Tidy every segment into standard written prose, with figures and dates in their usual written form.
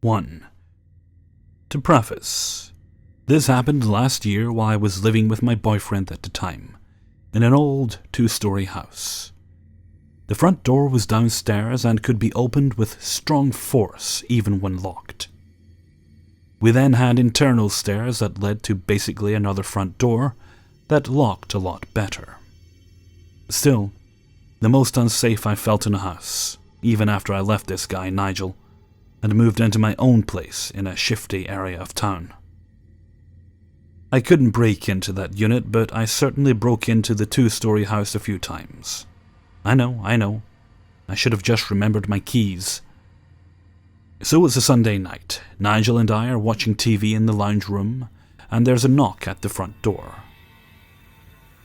1. To preface, this happened last year while I was living with my boyfriend at the time, in an old 2-story house. The front door was downstairs and could be opened with strong force even when locked. We then had internal stairs that led to basically another front door that locked a lot better. Still, the most unsafe I felt in a house, even after I left this guy Nigel, and moved into my own place in a shifty area of town. I couldn't break into that unit, but I certainly broke into the 2-story house a few times. I know. I should have just remembered my keys. So it's a Sunday night. Nigel and I are watching TV in the lounge room, and there's a knock at the front door.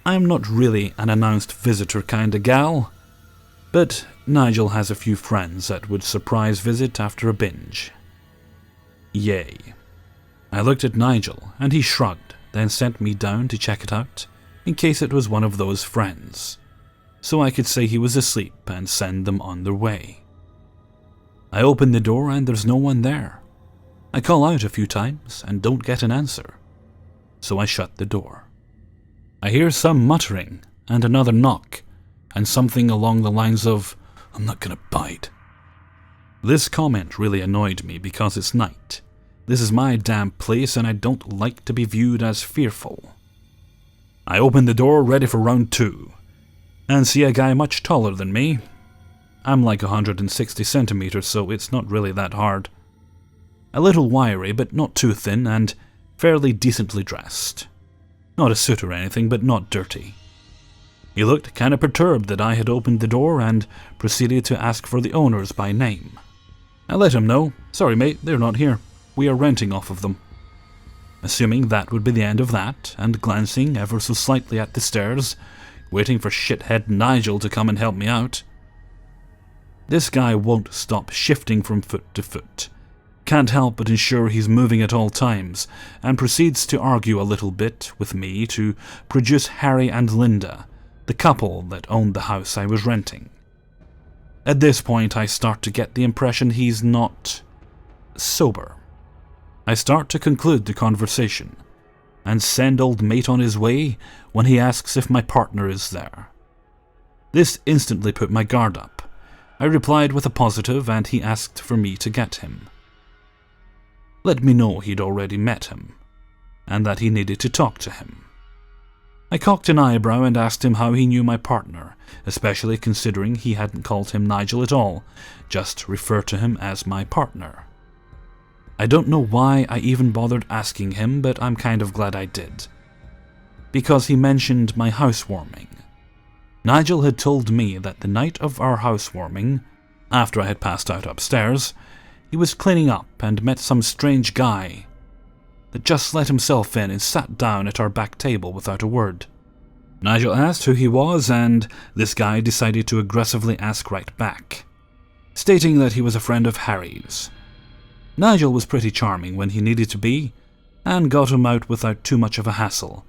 I'm not really an announced visitor kinda gal, but Nigel has a few friends that would surprise visit after a binge. Yay. I looked at Nigel, and he shrugged, then sent me down to check it out, in case it was one of those friends, so I could say he was asleep and send them on their way. I open the door and there's no one there. I call out a few times and don't get an answer, so I shut the door. I hear some muttering and another knock, and something along the lines of, "I'm not gonna bite." This comment really annoyed me because it's night. This is my damn place and I don't like to be viewed as fearful. I open the door ready for round 2, and see a guy much taller than me. I'm like 160 centimeters, so it's not really that hard. A little wiry, but not too thin, and fairly decently dressed. Not a suit or anything, but not dirty. He looked kinda perturbed that I had opened the door and proceeded to ask for the owners by name. I let him know, "Sorry mate, they're not here. We are renting off of them." Assuming that would be the end of that, and glancing ever so slightly at the stairs, waiting for shithead Nigel to come and help me out. This guy won't stop shifting from foot to foot. Can't help but ensure he's moving at all times, and proceeds to argue a little bit with me to produce Harry and Linda, the couple that owned the house I was renting. At this point, I start to get the impression he's not sober. I start to conclude the conversation, and send old mate on his way when he asks if my partner is there. This instantly put my guard up. I replied with a positive, and he asked for me to get him. Let me know he'd already met him, and that he needed to talk to him. I cocked an eyebrow and asked him how he knew my partner, especially considering he hadn't called him Nigel at all, just referred to him as my partner. I don't know why I even bothered asking him, but I'm kind of glad I did. Because he mentioned my housewarming. Nigel had told me that the night of our housewarming, after I had passed out upstairs, he was cleaning up and met some strange guy that just let himself in and sat down at our back table without a word. Nigel asked who he was, and this guy decided to aggressively ask right back, stating that he was a friend of Harry's. Nigel was pretty charming when he needed to be, and got him out without too much of a hassle,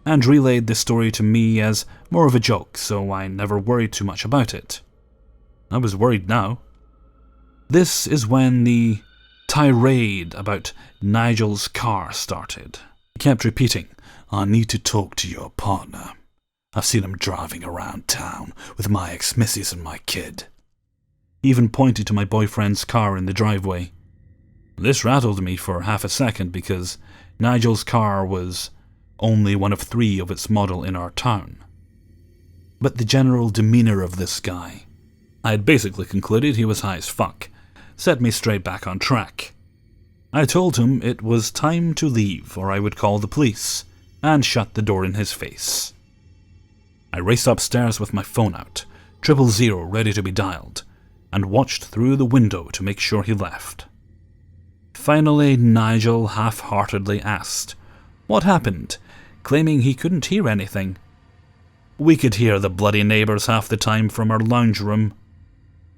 and relayed the story to me as more of a joke, so I never worried too much about it. I was worried now. This is when the tirade about Nigel's car started. He kept repeating, "I need to talk to your partner. I've seen him driving around town with my ex-missus and my kid." He even pointed to my boyfriend's car in the driveway. This rattled me for half a second because Nigel's car was only one of 3 of its model in our town. But the general demeanor of this guy, I had basically concluded he was high as fuck, set me straight back on track. I told him it was time to leave or I would call the police, and shut the door in his face. I raced upstairs with my phone out, 000 ready to be dialed, and watched through the window to make sure he left. Finally, Nigel half-heartedly asked what happened, claiming he couldn't hear anything. We could hear the bloody neighbours half the time from our lounge room.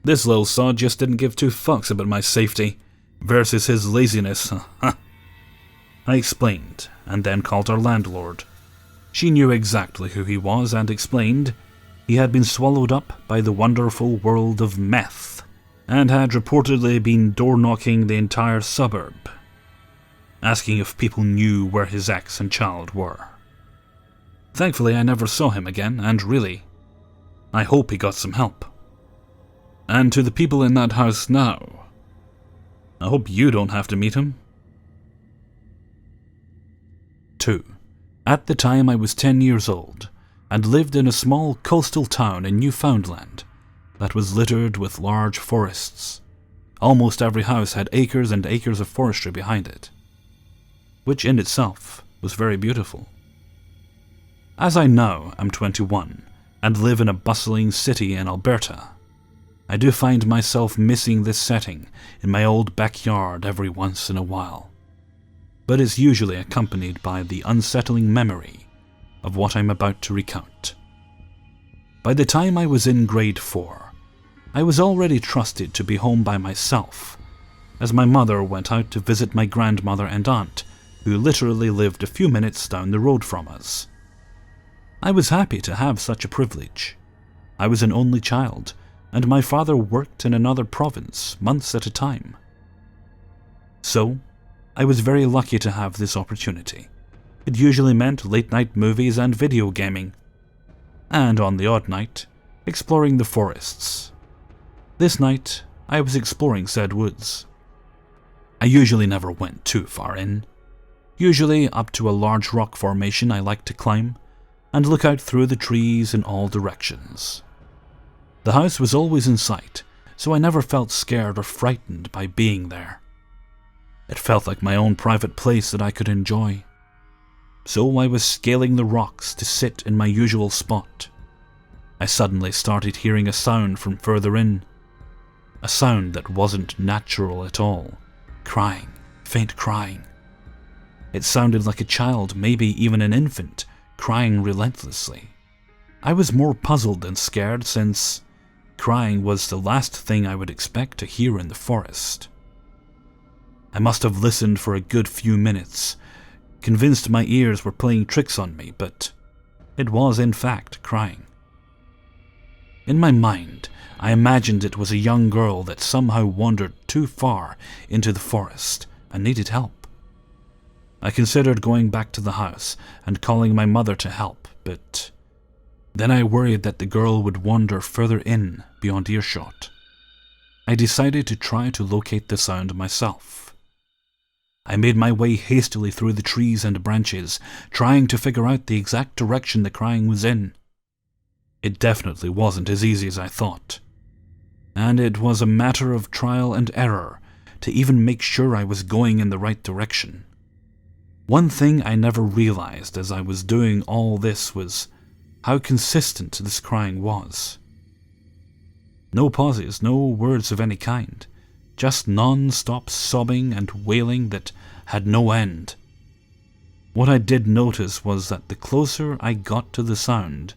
This little sod just didn't give 2 fucks about my safety, versus his laziness. I explained, and then called our landlord. She knew exactly who he was and explained he had been swallowed up by the wonderful world of meth. and had reportedly been door-knocking the entire suburb, asking if people knew where his ex and child were. Thankfully, I never saw him again, and really, I hope he got some help. And to the people in that house now, I hope you don't have to meet him. 2. At the time I was 10 years old, and lived in a small coastal town in Newfoundland that was littered with large forests. Almost every house had acres and acres of forestry behind it, which in itself was very beautiful. As I now am 21 and live in a bustling city in Alberta, I do find myself missing this setting in my old backyard every once in a while, but it's usually accompanied by the unsettling memory of what I'm about to recount. By the time I was in grade 4, I was already trusted to be home by myself, as my mother went out to visit my grandmother and aunt, who literally lived a few minutes down the road from us. I was happy to have such a privilege. I was an only child, and my father worked in another province months at a time. So, I was very lucky to have this opportunity. It usually meant late-night movies and video gaming, and on the odd night, exploring the forests. This night, I was exploring said woods. I usually never went too far in. Usually up to a large rock formation I liked to climb, and look out through the trees in all directions. The house was always in sight, so I never felt scared or frightened by being there. It felt like my own private place that I could enjoy. So I was scaling the rocks to sit in my usual spot. I suddenly started hearing a sound from further in. A sound that wasn't natural at all. Crying, faint crying. It sounded like a child, maybe even an infant, crying relentlessly. I was more puzzled than scared, since crying was the last thing I would expect to hear in the forest. I must have listened for a good few minutes, convinced my ears were playing tricks on me, but it was in fact crying. In my mind, I imagined it was a young girl that somehow wandered too far into the forest and needed help. I considered going back to the house and calling my mother to help, but then I worried that the girl would wander further in beyond earshot. I decided to try to locate the sound myself. I made my way hastily through the trees and branches, trying to figure out the exact direction the crying was in. It definitely wasn't as easy as I thought, and it was a matter of trial and error to even make sure I was going in the right direction. One thing I never realized as I was doing all this was how consistent this crying was. No pauses, no words of any kind, just non-stop sobbing and wailing that had no end. What I did notice was that the closer I got to the sound,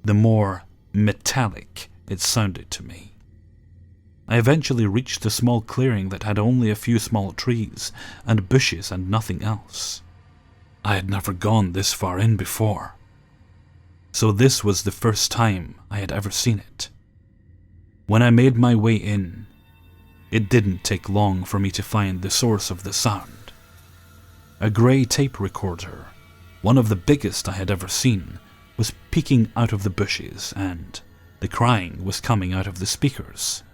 the more metallic it sounded to me. I eventually reached a small clearing that had only a few small trees and bushes and nothing else. I had never gone this far in before, so this was the first time I had ever seen it. When I made my way in, it didn't take long for me to find the source of the sound. A grey tape recorder, one of the biggest I had ever seen, was peeking out of the bushes, and the crying was coming out of the speakers.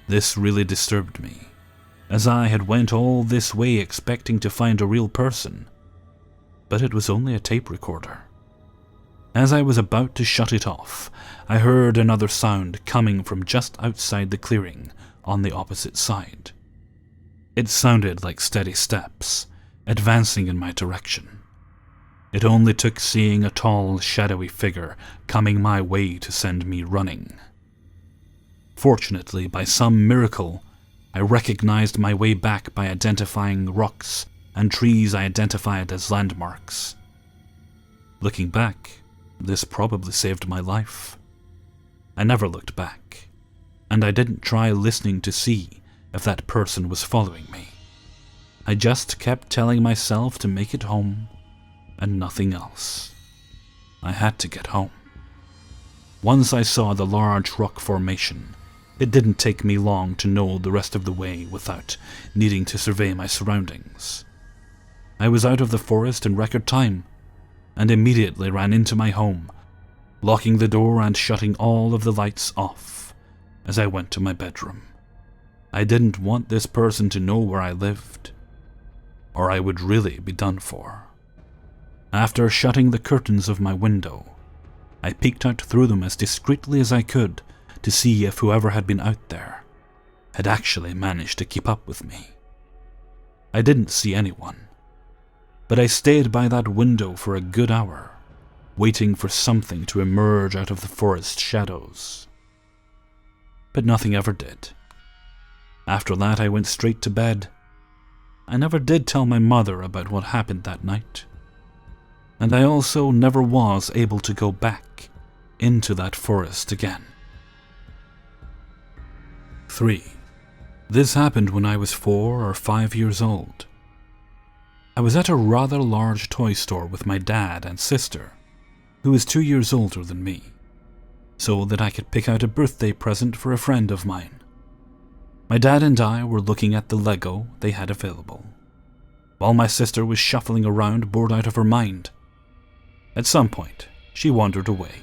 This really disturbed me, as I had went all this way expecting to find a real person, but it was only a tape recorder. As I was about to shut it off, I heard another sound coming from just outside the clearing on the opposite side. It sounded like steady steps, advancing in my direction. It only took seeing a tall, shadowy figure coming my way to send me running. Fortunately, by some miracle, I recognized my way back by identifying rocks and trees I identified as landmarks. Looking back, this probably saved my life. I never looked back, and I didn't try listening to see if that person was following me. I just kept telling myself to make it home, and nothing else. I had to get home. Once I saw the large rock formation, It didn't take me long to know the rest of the way without needing to survey my surroundings. I was out of the forest in record time, and immediately ran into my home, locking the door and shutting all of the lights off as I went to my bedroom. I didn't want this person to know where I lived, or I would really be done for. After shutting the curtains of my window, I peeked out through them as discreetly as I could to see if whoever had been out there had actually managed to keep up with me. I didn't see anyone, but I stayed by that window for a good hour, waiting for something to emerge out of the forest shadows. But nothing ever did. After that, I went straight to bed. I never did tell my mother about what happened that night, and I also never was able to go back into that forest again. 3. This happened when I was 4 or 5 years old. I was at a rather large toy store with my dad and sister, who is 2 years older than me, so that I could pick out a birthday present for a friend of mine. My dad and I were looking at the Lego they had available, while my sister was shuffling around bored out of her mind. At some point, she wandered away.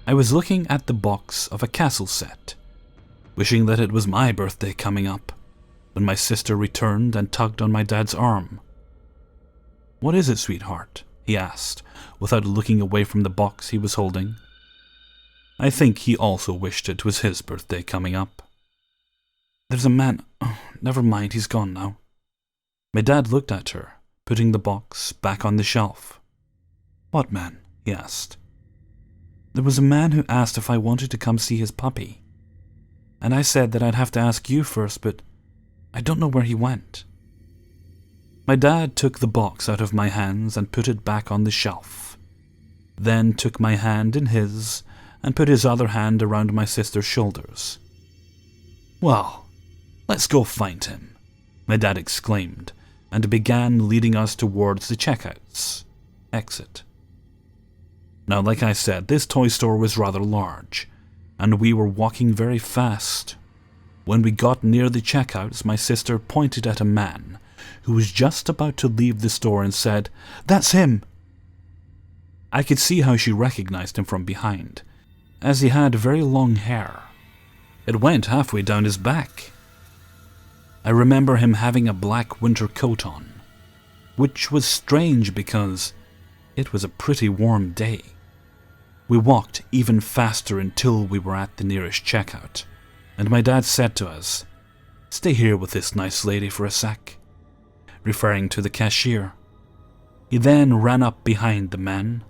I was looking at the box of a castle set, wishing that it was my birthday coming up, when my sister returned and tugged on my dad's arm. "What is it, sweetheart?" he asked, without looking away from the box he was holding. I think he also wished it was his birthday coming up. "There's a man... Oh, never mind, he's gone now." My dad looked at her, putting the box back on the shelf. "What man?" he asked. "There was a man who asked if I wanted to come see his puppy, and I said that I'd have to ask you first, but I don't know where he went." My dad took the box out of my hands and put it back on the shelf, then took my hand in his and put his other hand around my sister's shoulders. "Well, let's go find him," my dad exclaimed, and began leading us towards the checkouts exit. Now, like I said, this toy store was rather large, and we were walking very fast. When we got near the checkouts, my sister pointed at a man who was just about to leave the store and said, "That's him." I could see how she recognized him from behind, as he had very long hair. It went halfway down his back. I remember him having a black winter coat on, which was strange because it was a pretty warm day. We walked even faster until we were at the nearest checkout, and my dad said to us, "Stay here with this nice lady for a sec," referring to the cashier. He then ran up behind the man,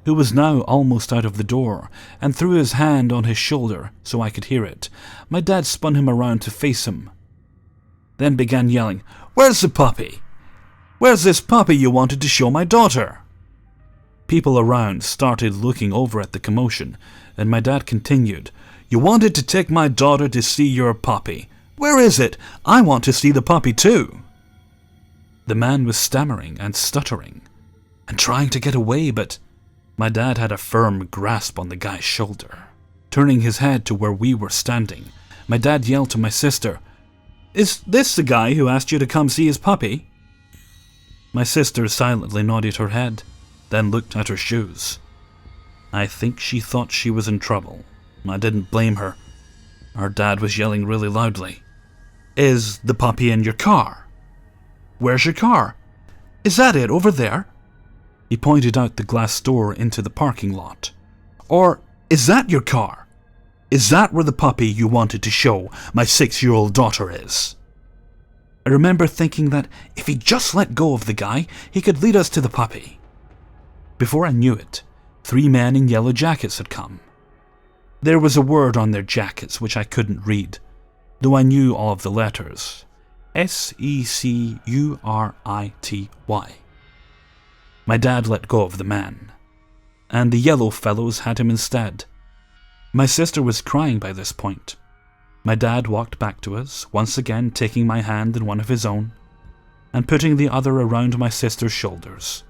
who was now almost out of the door, and threw his hand on his shoulder so I could hear it. My dad spun him around to face him, then began yelling, "Where's the puppy? Where's this puppy you wanted to show my daughter?" People around started looking over at the commotion, and my dad continued, "You wanted to take my daughter to see your puppy. Where is it? I want to see the puppy too." The man was stammering and stuttering and trying to get away, but my dad had a firm grasp on the guy's shoulder. Turning his head to where we were standing, my dad yelled to my sister, "Is this the guy who asked you to come see his puppy?" My sister silently nodded her head, then looked at her shoes. I think she thought she was in trouble. I didn't blame her. Our dad was yelling really loudly, "Is the puppy in your car? Where's your car? Is that it over there?" He pointed out the glass door into the parking lot. "Or is that your car? Is that where the puppy you wanted to show my 6-year-old daughter is?" I remember thinking that if he just let go of the guy, he could lead us to the puppy. Before I knew it, 3 men in yellow jackets had come. There was a word on their jackets which I couldn't read, though I knew all of the letters. Security. My dad let go of the man, and the yellow fellows had him instead. My sister was crying by this point. My dad walked back to us, once again taking my hand in one of his own, and putting the other around my sister's shoulders.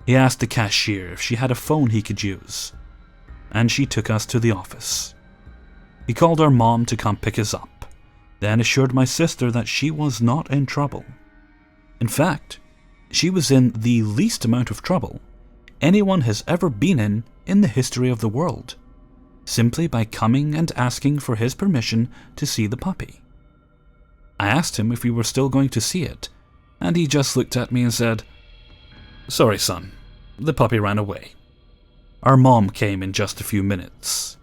He asked the cashier if she had a phone he could use, and she took us to the office. He called our mom to come pick us up, then assured my sister that she was not in trouble. In fact, she was in the least amount of trouble anyone has ever been in the history of the world, simply by coming and asking for his permission to see the puppy. I asked him if we were still going to see it, and he just looked at me and said, "Sorry, son, the puppy ran away." Our mom came in just a few minutes,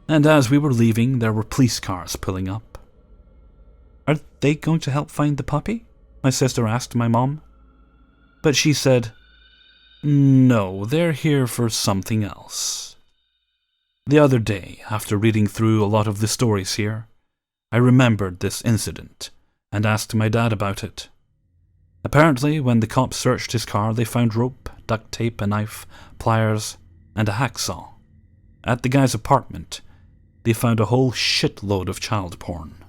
and as we were leaving, there were police cars pulling up. "Are they going to help find the puppy?" my sister asked my mom. But she said, "No, they're here for something else." The other day, after reading through a lot of the stories here, I remembered this incident and asked my dad about it. Apparently, when the cops searched his car, they found rope, duct tape, a knife, pliers, and a hacksaw. At the guy's apartment, they found a whole shitload of child porn.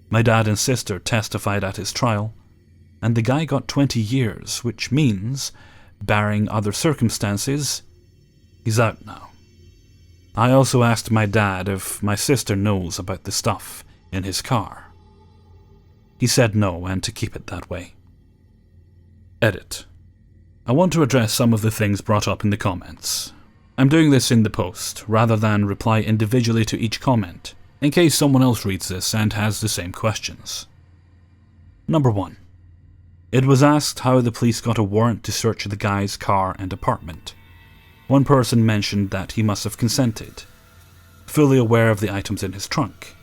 My dad and sister testified at his trial, and the guy got 20 years, which means, barring other circumstances, he's out now. I also asked my dad if my sister knows about the stuff in his car. He said no, and to keep it that way. Edit. I want to address some of the things brought up in the comments. I'm doing this in the post, rather than reply individually to each comment, in case someone else reads this and has the same questions. Number 1. It was asked how the police got a warrant to search the guy's car and apartment. One person mentioned that he must have consented, fully aware of the items in his trunk.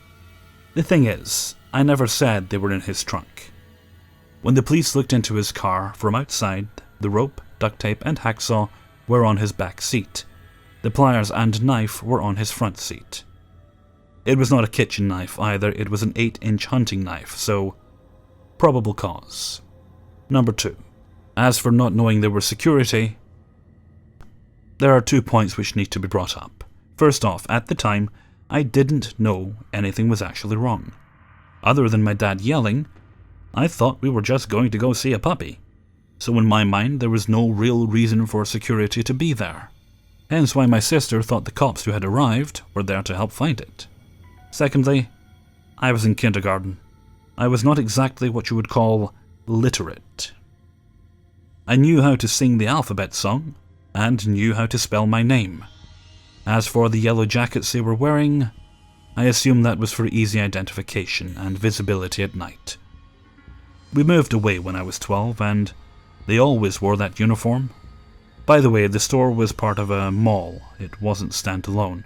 The thing is, I never said they were in his trunk. When the police looked into his car from outside, the rope, duct tape, and hacksaw were on his back seat. The pliers and knife were on his front seat. It was not a kitchen knife either, it was an 8-inch hunting knife, so probable cause. Number 2. As for not knowing there was security, there are 2 points which need to be brought up. First off, at the time, I didn't know anything was actually wrong. Other than my dad yelling, I thought we were just going to go see a puppy. So in my mind, there was no real reason for security to be there. Hence why my sister thought the cops who had arrived were there to help find it. Secondly, I was in kindergarten. I was not exactly what you would call literate. I knew how to sing the alphabet song, and knew how to spell my name. As for the yellow jackets they were wearing, I assumed that was for easy identification and visibility at night. We moved away when I was 12, and they always wore that uniform. By the way, the store was part of a mall, it wasn't standalone.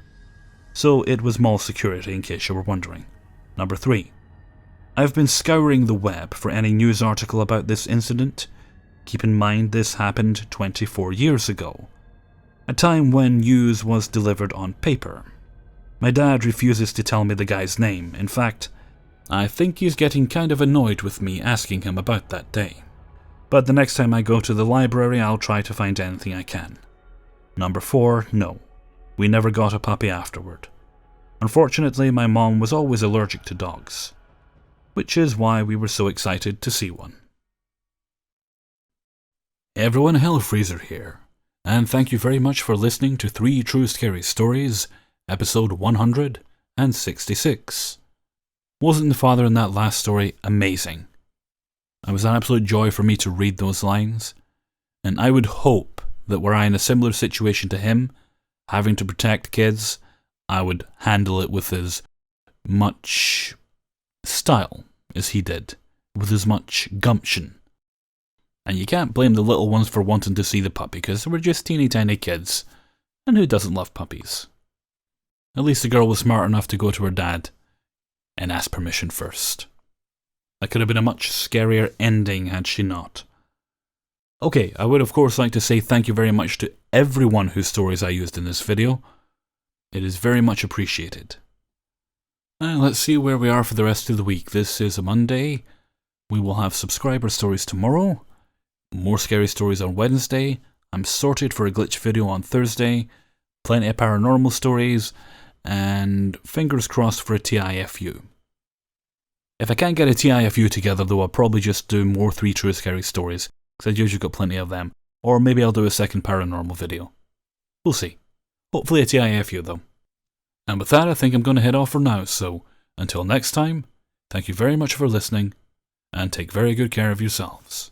So it was mall security in case you were wondering. Number 3. I've been scouring the web for any news article about this incident. Keep in mind this happened 24 years ago, a time when news was delivered on paper. My dad refuses to tell me the guy's name. In fact, I think he's getting kind of annoyed with me asking him about that day. But the next time I go to the library, I'll try to find anything I can. Number 4, no. We never got a puppy afterward. Unfortunately, my mom was always allergic to dogs, which is why we were so excited to see one. Everyone, Hellfreezer here, and thank you very much for listening to 3 True Scary Stories, episode 166. Wasn't the father in that last story amazing? It was an absolute joy for me to read those lines, and I would hope that were I in a similar situation to him, having to protect kids, I would handle it with as much style as he did, with as much gumption. And you can't blame the little ones for wanting to see the puppy, because they were just teeny tiny kids, and who doesn't love puppies? At least the girl was smart enough to go to her dad and ask permission first. That could have been a much scarier ending had she not. Okay, I would of course like to say thank you very much to everyone whose stories I used in this video. It is very much appreciated. Now let's see where we are for the rest of the week. This is a Monday. We will have subscriber stories tomorrow. More scary stories on Wednesday. I'm sorted for a glitch video on Thursday. Plenty of paranormal stories. And fingers crossed for a TIFU. If I can't get a TIFU together though, I'll probably just do more 3 True Scary Stories, because I've usually got plenty of them. Or maybe I'll do a second paranormal video. We'll see. Hopefully a TIFU though. And with that, I think I'm going to head off for now, so until next time, thank you very much for listening, and take very good care of yourselves.